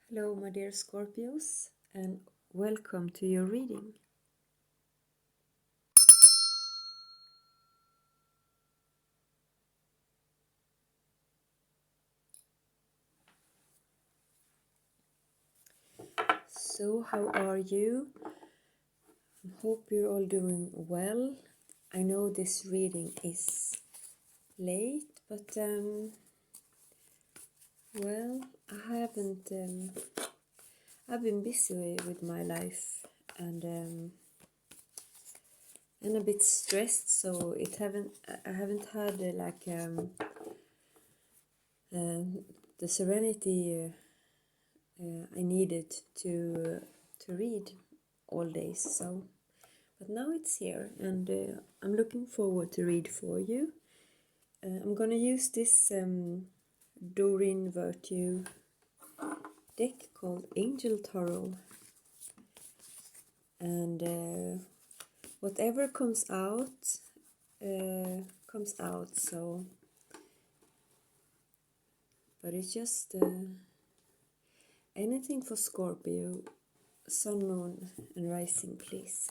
Hello, my dear Scorpios, and welcome to your reading. So, how are you? I hope you're all doing well. I know this reading is late, but well, I haven't. I've been busy with my life and a bit stressed, so I haven't had the serenity I needed to read all days. So, but now it's here, and I'm looking forward to read for you. I'm gonna use this Doreen Virtue deck called Angel Tarot, and whatever comes out. So, but it's just anything for Scorpio, Sun, Moon, and Rising, please.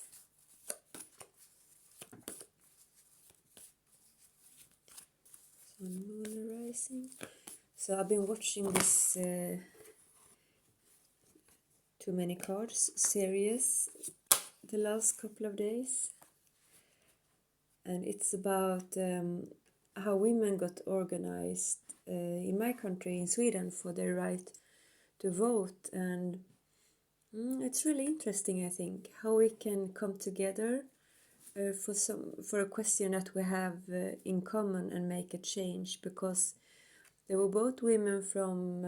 Sun, Moon, and Rising. So I've been watching this Too Many Cards series the last couple of days, and it's about how women got organized in my country, in Sweden, for their right to vote, and it's really interesting, I think, how we can come together for a question that we have in common and make a change, because they were both women from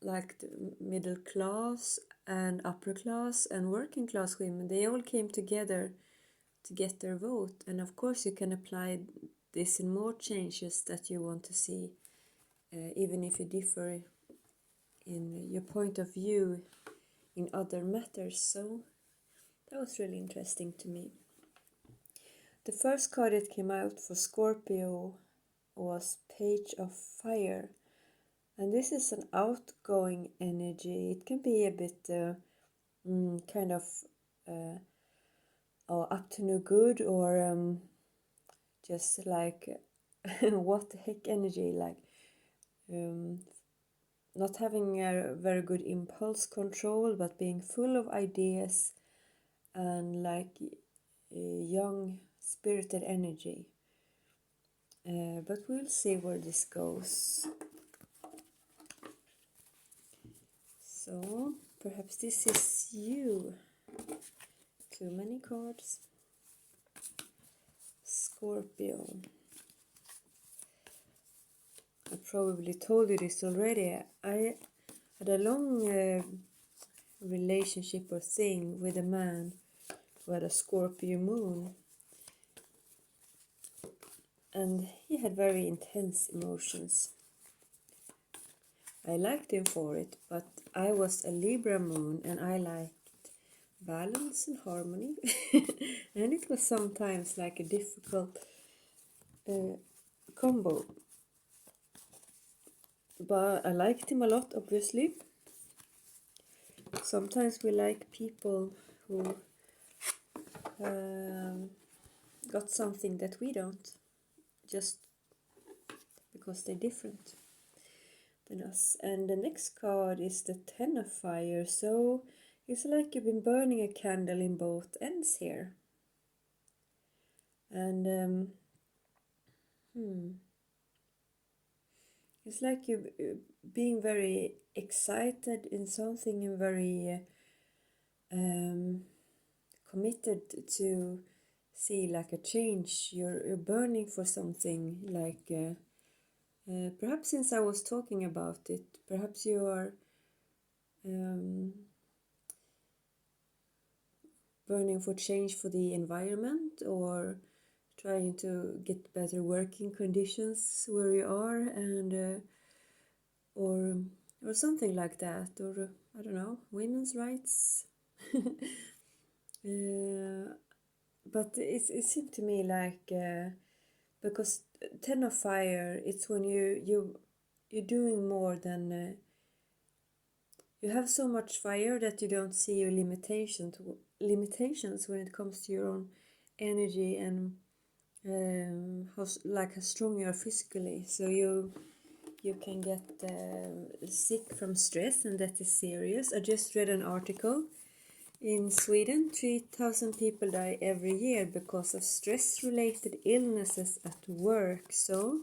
like the middle class and upper class and working class women. They all came together to get their vote, and of course you can apply this in more changes that you want to see, even if you differ in your point of view in other matters. So that was really interesting to me. The first card that came out for Scorpio was Page of Fire, and this is an outgoing energy. It can be a bit kind of up to no good, or just like what the heck energy, like not having a very good impulse control, but being full of ideas and like young spirited energy. But we'll see where this goes. So perhaps this is you. Too many cards. Scorpio. I probably told you this already. I had a long relationship or thing with a man who had a Scorpio moon, and he had very intense emotions. I liked him for it, but I was a Libra moon and I liked balance and harmony. And it was sometimes like a difficult combo. But I liked him a lot, obviously. Sometimes we like people who got something that we don't, just because they're different than us. And the next card is the Ten of Fire. So it's like you've been burning a candle in both ends here. And it's like you being very excited in something and very committed to see like a change. You're burning for something, like perhaps since I was talking about it, perhaps you are burning for change for the environment, or trying to get better working conditions where you are, and or something like that, or I don't know, women's rights. But it seemed to me like because Ten of Fire, it's when you're doing more than you have so much fire that you don't see your limitations when it comes to your own energy and how strong you are physically. So you can get sick from stress, and that is serious. I just read an article. In Sweden, 3,000 people die every year because of stress-related illnesses at work. So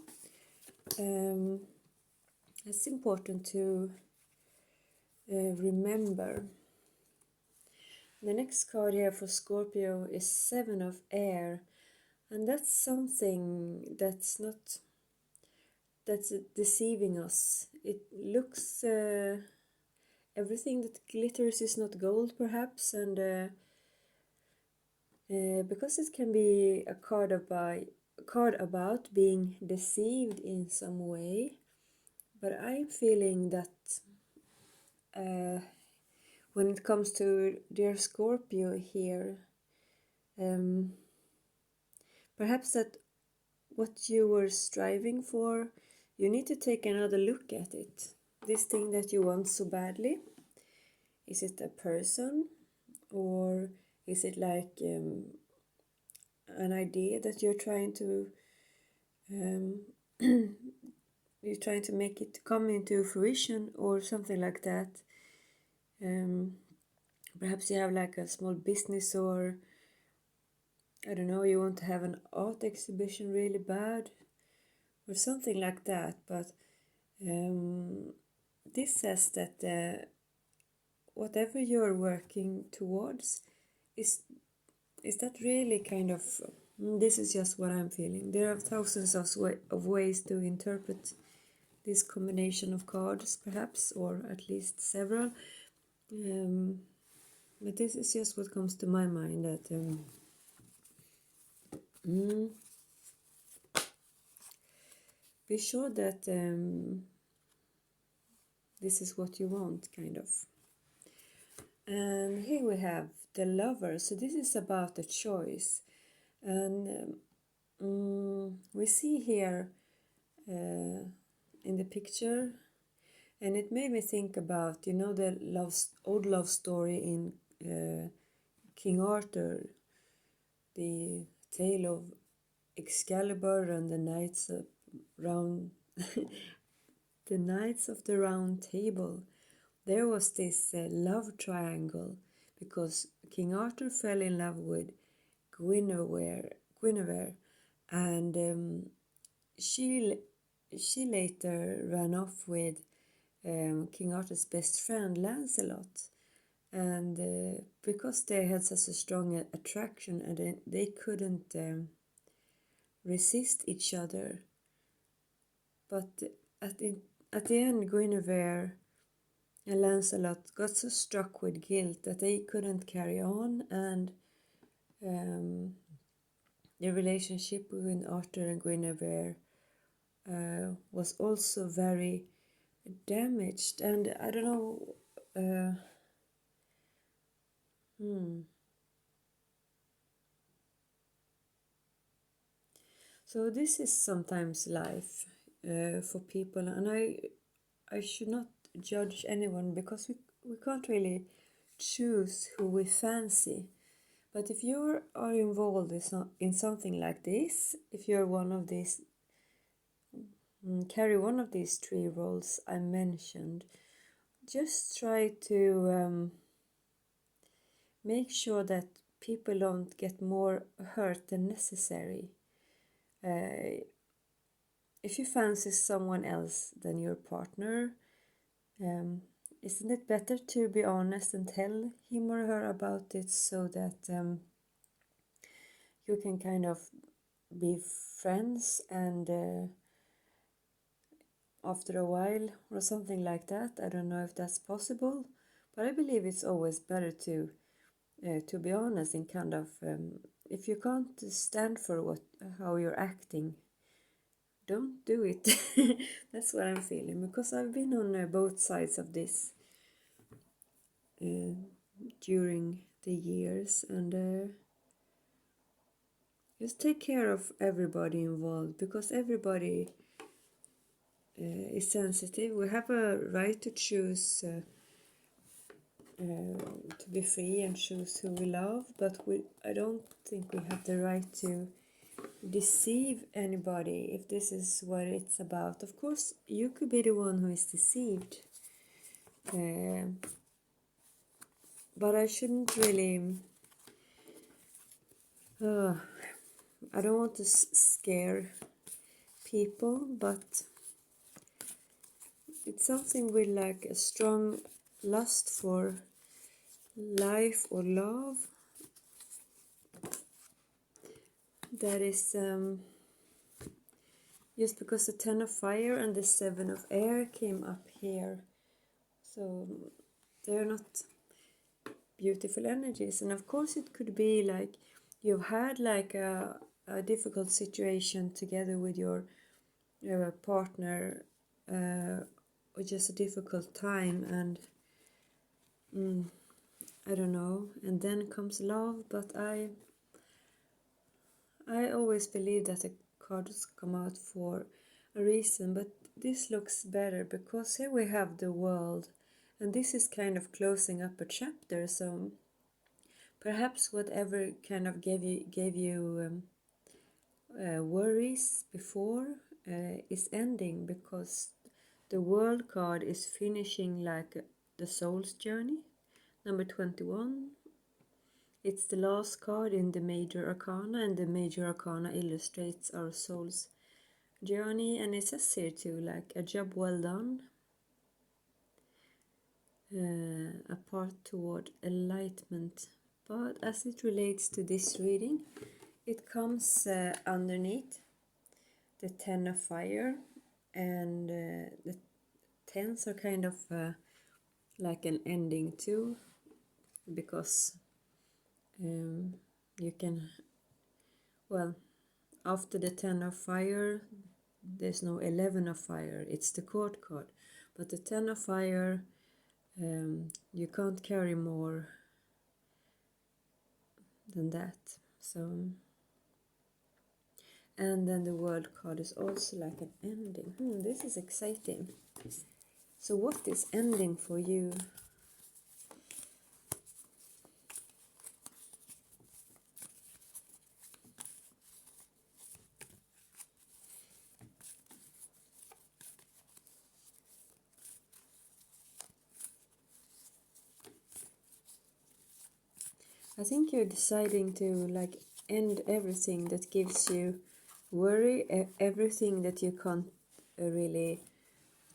it's important to remember. The next card here for Scorpio is Seven of Air, and that's something that's deceiving us. It looks everything that glitters is not gold, perhaps, and because it can be a card about being deceived in some way. But I'm feeling that when it comes to dear Scorpio here, perhaps that what you were striving for, you need to take another look at it. This thing that you want so badly, is it a person, or is it like an idea that you're trying to make it come into fruition, or something like that? Perhaps you have like a small business, or I don't know, you want to have an art exhibition really bad, or something like that. But this says that whatever you're working towards, is that really kind of, this is just what I'm feeling. There are thousands of ways to interpret this combination of cards, perhaps, or at least several. But this is just what comes to my mind, that be sure that this is what you want, kind of. And here we have the Lover. So this is about a choice. And we see here in the picture, and it made me think about, you know, the old love story in King Arthur, the tale of Excalibur and the Knights of the Knights of the Round Table. There was this love triangle, because King Arthur fell in love with Guinevere, and she later ran off with King Arthur's best friend Lancelot, and because they had such a strong attraction, and they couldn't resist each other. But at the end, Guinevere and Lancelot got so struck with guilt that they couldn't carry on, and the relationship between Arthur and Guinevere was also very damaged. And I don't know, so this is sometimes life for people, and I should not judge anyone, because we can't really choose who we fancy. But if you are involved in something like this, if you're one of these, carry one of these three roles I mentioned, just try to make sure that people don't get more hurt than necessary. If you fancy someone else than your partner, isn't it better to be honest and tell him or her about it, so that you can kind of be friends, and after a while, or something like that? I don't know if that's possible, but I believe it's always better to be honest, and kind of, if you can't stand for how you're acting, don't do it. That's what I'm feeling, because I've been on both sides of this during the years, and just take care of everybody involved, because everybody is sensitive. We have a right to choose to be free and choose who we love, but I don't think we have the right to deceive anybody if this is what it's about. Of course, you could be the one who is deceived, but I shouldn't really. I don't want to scare people, but it's something with like a strong lust for life or love that is just because the 10 of fire and the 7 of air came up here, so they're not beautiful energies. And of course it could be like you've had like a difficult situation together with your partner, or just a difficult time, and I don't know, and then comes love. But I always believe that the cards come out for a reason, but this looks better because here we have the world, and this is kind of closing up a chapter. So perhaps whatever kind of gave you worries before is ending, because the world card is finishing like the soul's journey, number 21. It's the last card in the major arcana, and the major arcana illustrates our soul's journey, and it says here too, like a job well done, a path toward enlightenment. But as it relates to this reading, it comes underneath the 10 of fire, and the 10s are kind of like an ending too, because you can, well, after the 10 of fire there's no 11 of fire, it's the court card, but the 10 of fire, you can't carry more than that. So, and then the world card is also like an ending. This is exciting. So what is ending for you? I think you're deciding to like end everything that gives you worry, everything that you can't really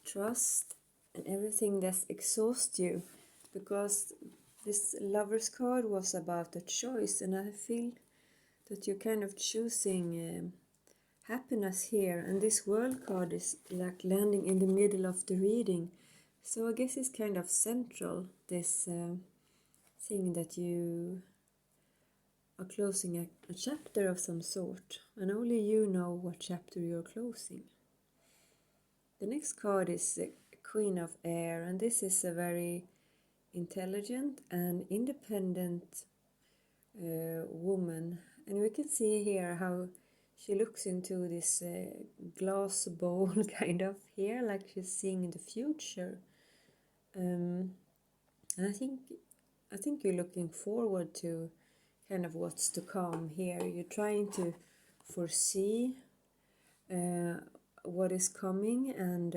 trust, and everything that exhausts you, because this Lover's card was about a choice, and I feel that you're kind of choosing happiness here, and this World card is like landing in the middle of the reading, so I guess it's kind of central, this thing that you are closing a chapter of some sort, and only you know what chapter you're closing. The next card is the Queen of Air, and this is a very intelligent and independent woman, and we can see here how she looks into this glass bowl kind of here, like she's seeing the future, and I think you're looking forward to kind of what's to come here. You're trying to foresee what is coming, and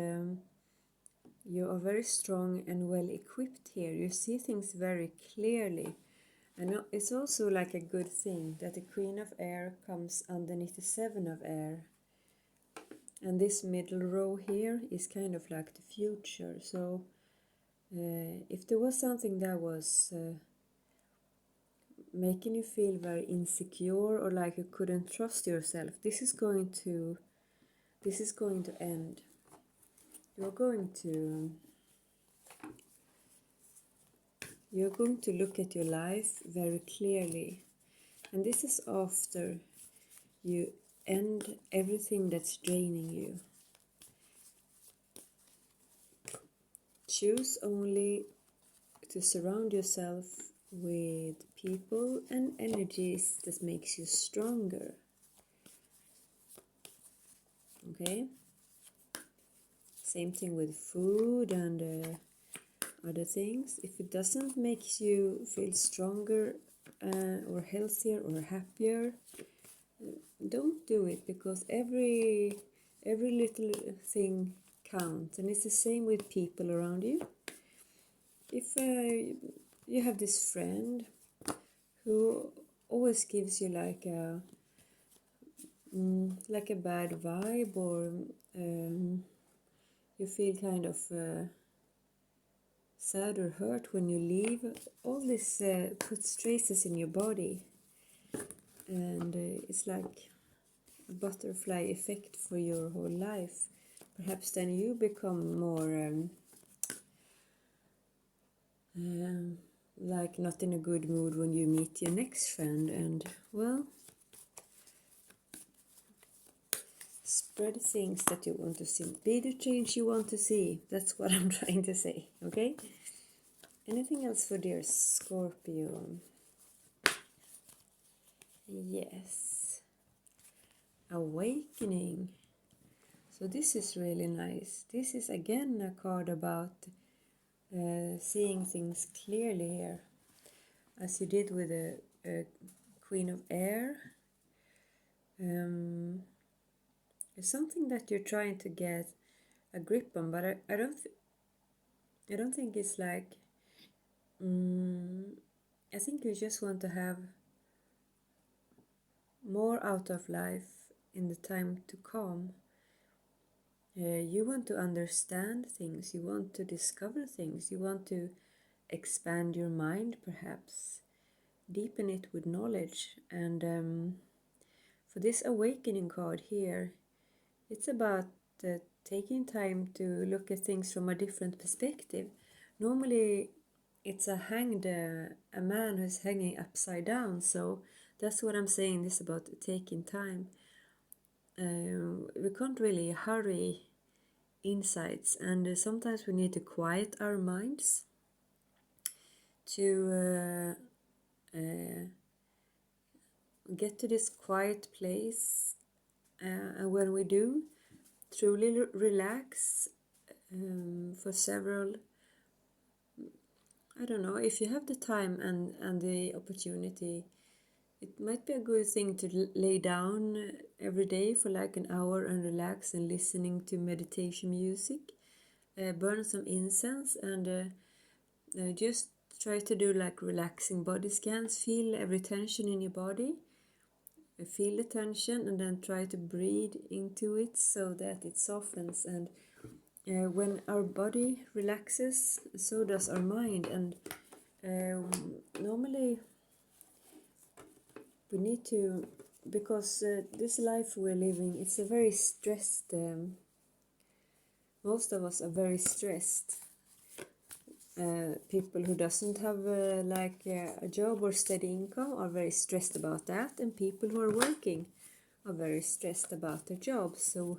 you are very strong and well equipped here. You see things very clearly, and it's also like a good thing that the Queen of Air comes underneath the 7 of Air, and this middle row here is kind of like the future. So if there was something that was making you feel very insecure, or like you couldn't trust yourself, this is going to end. You're going to look at your life very clearly, and this is after you end everything that's draining you. Choose only to surround yourself with people and energies that makes you stronger. Okay? Same thing with food and other things, if it doesn't make you feel stronger or healthier or happier, don't do it, because every little thing counts. And it's the same with people around you. If you have this friend who always gives you like a bad vibe, or you feel kind of sad or hurt when you leave, all this puts traces in your body, and it's like a butterfly effect for your whole life. Perhaps then you become more like not in a good mood when you meet your next friend, and well, spread things that you want to see. Be the change you want to see. That's what I'm trying to say, okay? Anything else for dear Scorpio? Yes. Awakening. So this is really nice. This is again a card about seeing things clearly here, as you did with the Queen of Air. It's something that you're trying to get a grip on, but I don't think it's like. I think you just want to have more out of life in the time to come. You want to understand things, you want to discover things, you want to expand your mind, perhaps deepen it with knowledge. And for this awakening card here, it's about taking time to look at things from a different perspective. Normally it's a man who's hanging upside down, so that's what I'm saying, this about taking time. We can't really hurry insights, and sometimes we need to quiet our minds to get to this quiet place, and when we do truly relax for several, I don't know, if you have the time and the opportunity, it might be a good thing to lay down every day for like an hour and relax and listening to meditation music. Burn some incense and just try to do like relaxing body scans. Feel every tension in your body. Feel the tension and then try to breathe into it so that it softens. And when our body relaxes, so does our mind. And normally we need to, because this life we're living, it's a very stressed, most of us are very stressed. People who doesn't have a job or steady income are very stressed about that, and people who are working are very stressed about their jobs. So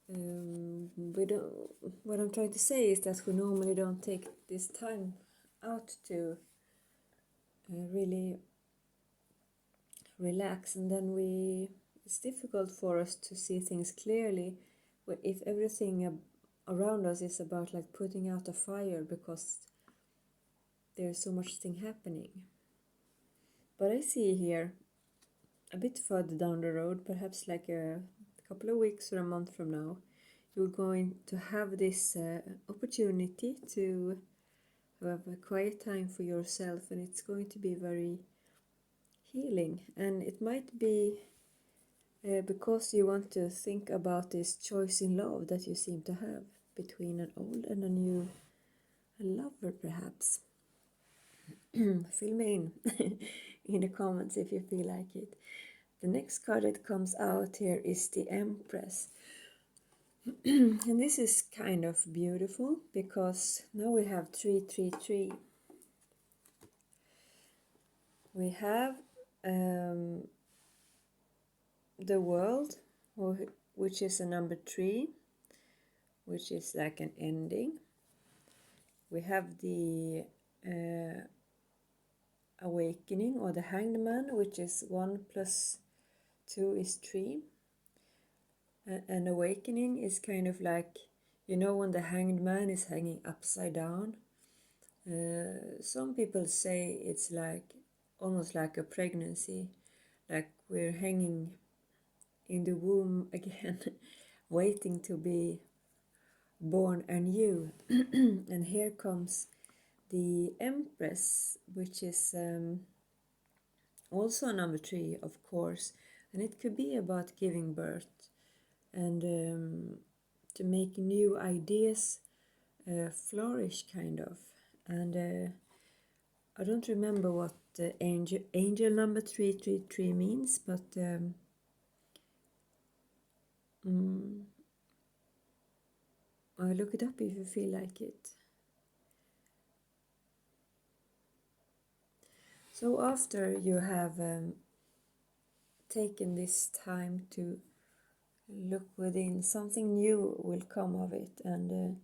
we don't. What I'm trying to say is that we normally don't take this time out to really relax, and then it's difficult for us to see things clearly if everything around us is about like putting out a fire, because there's so much thing happening. But I see here a bit further down the road, perhaps like a couple of weeks or a month from now, you're going to have this opportunity to have a quiet time for yourself, and it's going to be very healing. And it might be because you want to think about this choice in love that you seem to have between an old and a new lover, perhaps. Fill me in the comments if you feel like it. The next card that comes out here is the Empress. And this is kind of beautiful, because now we have 333. We have the World, which is a number 3, which is like an ending. We have the Awakening, or the Hanged Man, which is 1 plus 2 is 3. An awakening is kind of like You know, when the hanged man is hanging upside down, some people say it's like almost like a pregnancy, like we're hanging in the womb again, waiting to be born anew. And here comes the Empress, which is also number 3, of course, and it could be about giving birth and to make new ideas flourish, kind of. And I don't remember what the angel number 333 means, but I'll look it up if you feel like it. So after you have taken this time to look within, something new will come of it. And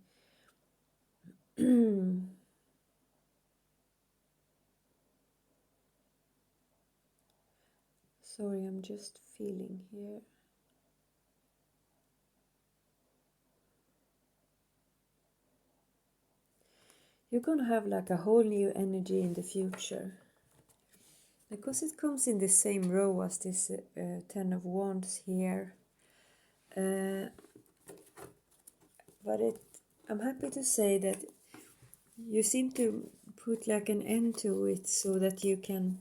sorry, I'm just feeling here. You're gonna have like a whole new energy in the future, because it comes in the same row as this 10 of Wands here. But I'm happy to say that you seem to put like an end to it, so that you can,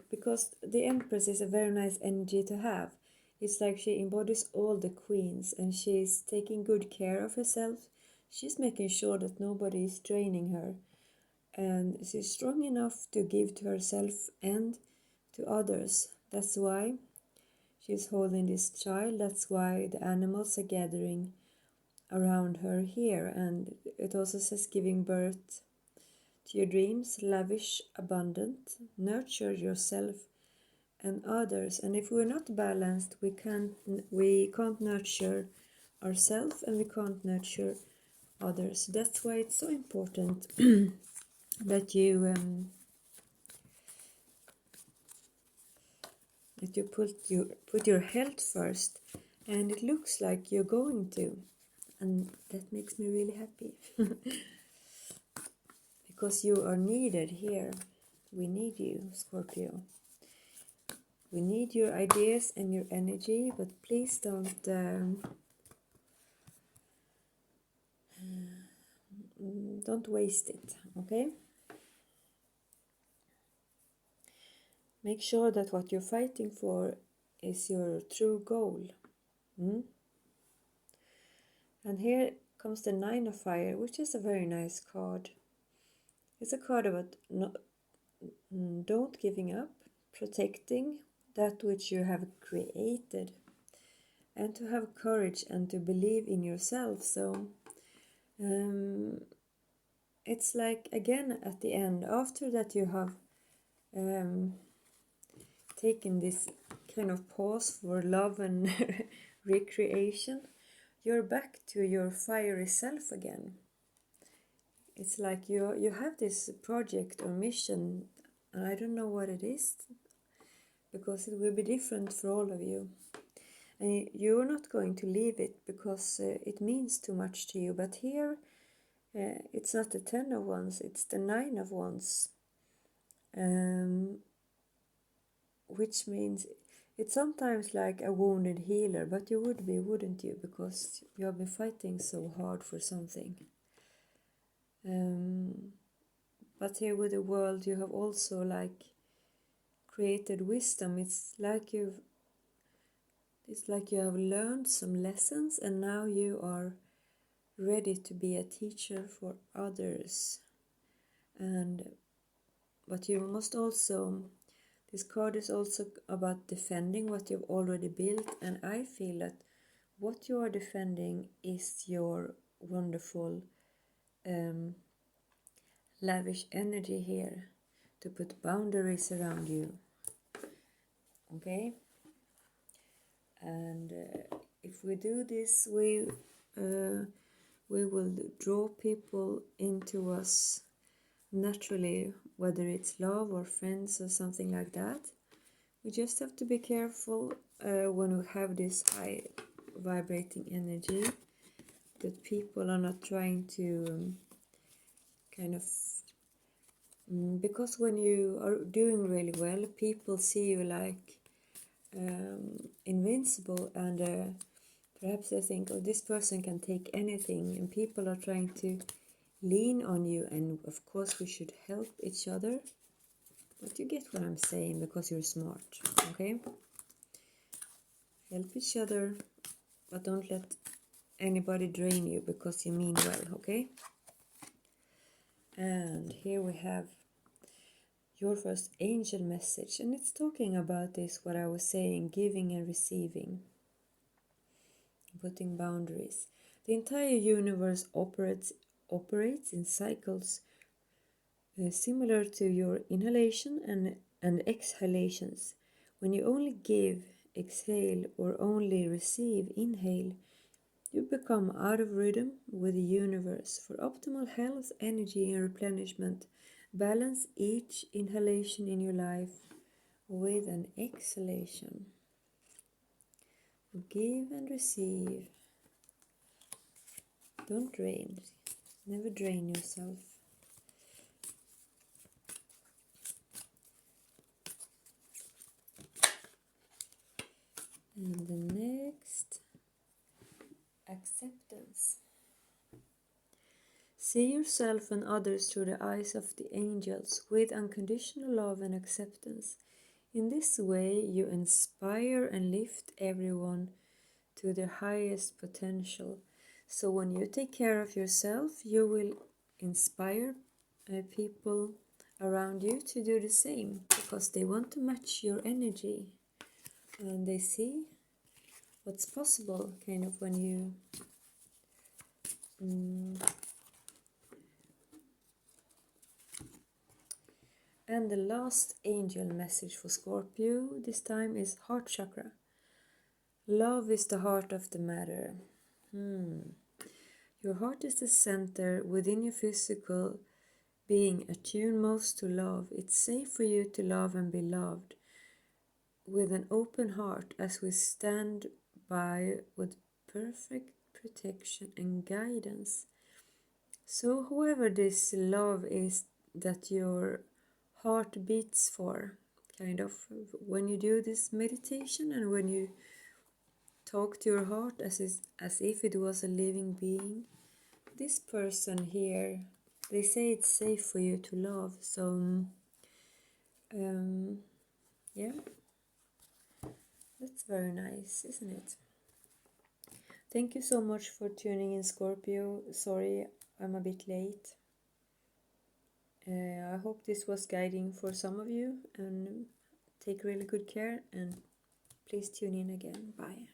because the Empress is a very nice energy to have. It's like she embodies all the queens, and she's taking good care of herself. She's making sure that nobody is draining her, and she's strong enough to give to herself and to others. That's why she's holding this child. That's why the animals are gathering around her here. And it also says giving birth to your dreams, lavish, abundant, nurture yourself and others. And if we're not balanced, we can't nurture ourselves, and we can't nurture others. That's why it's so important that you put your health first, and it looks like you're going to, and that makes me really happy. Because you are needed here. We need you, Scorpio. We need your ideas and your energy, but please don't waste it, okay? Make sure that what you're fighting for is your true goal. And here comes the 9 of Fire, which is a very nice card. It's a card about don't giving up, protecting that which you have created, and to have courage and to believe in yourself. So it's like, again, at the end, after that you have taken this kind of pause for love and recreation, you're back to your fiery self again. It's like you have this project or mission, and I don't know what it is, because it will be different for all of you. And you're not going to leave it because it means too much to you. But here, it's not the 10 of Wands, it's the 9 of Wands. Which means it's sometimes like a wounded healer, but you would be, wouldn't you? Because you have been fighting so hard for something. But here with the world, you have also like created wisdom. It's like you have learned some lessons, and now you are ready to be a teacher for others. But you must also, this card is also about defending what you've already built, and I feel that what you are defending is your wonderful lavish energy here to put boundaries around you. Okay? And if we do this, we will draw people into us naturally, whether it's love or friends or something like that. We just have to be careful when we have this high vibrating energy, that people are not trying to kind of because when you are doing really well, people see you like invincible, and perhaps they think, oh, this person can take anything, and people are trying to lean on you, and of course we should help each other. But you get what I'm saying, because you're smart, okay? Help each other, but don't let anybody drain you because you mean well, okay? And here we have your first angel message, and it's talking about this, what I was saying, giving and receiving, putting boundaries. The entire universe operates in cycles similar to your inhalation and exhalations. When you only give, exhale, or only receive, inhale, you become out of rhythm with the universe. For optimal health, energy, and replenishment, balance each inhalation in your life with an exhalation. Give and receive. Don't drain. Never drain yourself. And the next, acceptance. See yourself and others through the eyes of the angels with unconditional love and acceptance. In this way, you inspire and lift everyone to their highest potential. So when you take care of yourself, you will inspire people around you to do the same, because they want to match your energy, and they see what's possible kind of when you And the last angel message for Scorpio this time is heart chakra. Love is the heart of the matter. Your heart is the center within your physical being, attuned most to love. It's safe for you to love and be loved with an open heart, as we stand by with perfect protection and guidance. So whoever this love is that your heart beats for, kind of, when you do this meditation and when you talk to your heart as if it was a living being, this person here, they say it's safe for you to love. So yeah, that's very nice, isn't it? Thank you so much for tuning in, Scorpio. Sorry I'm a bit late. I hope this was guiding for some of you, and take really good care, and please tune in again. Bye.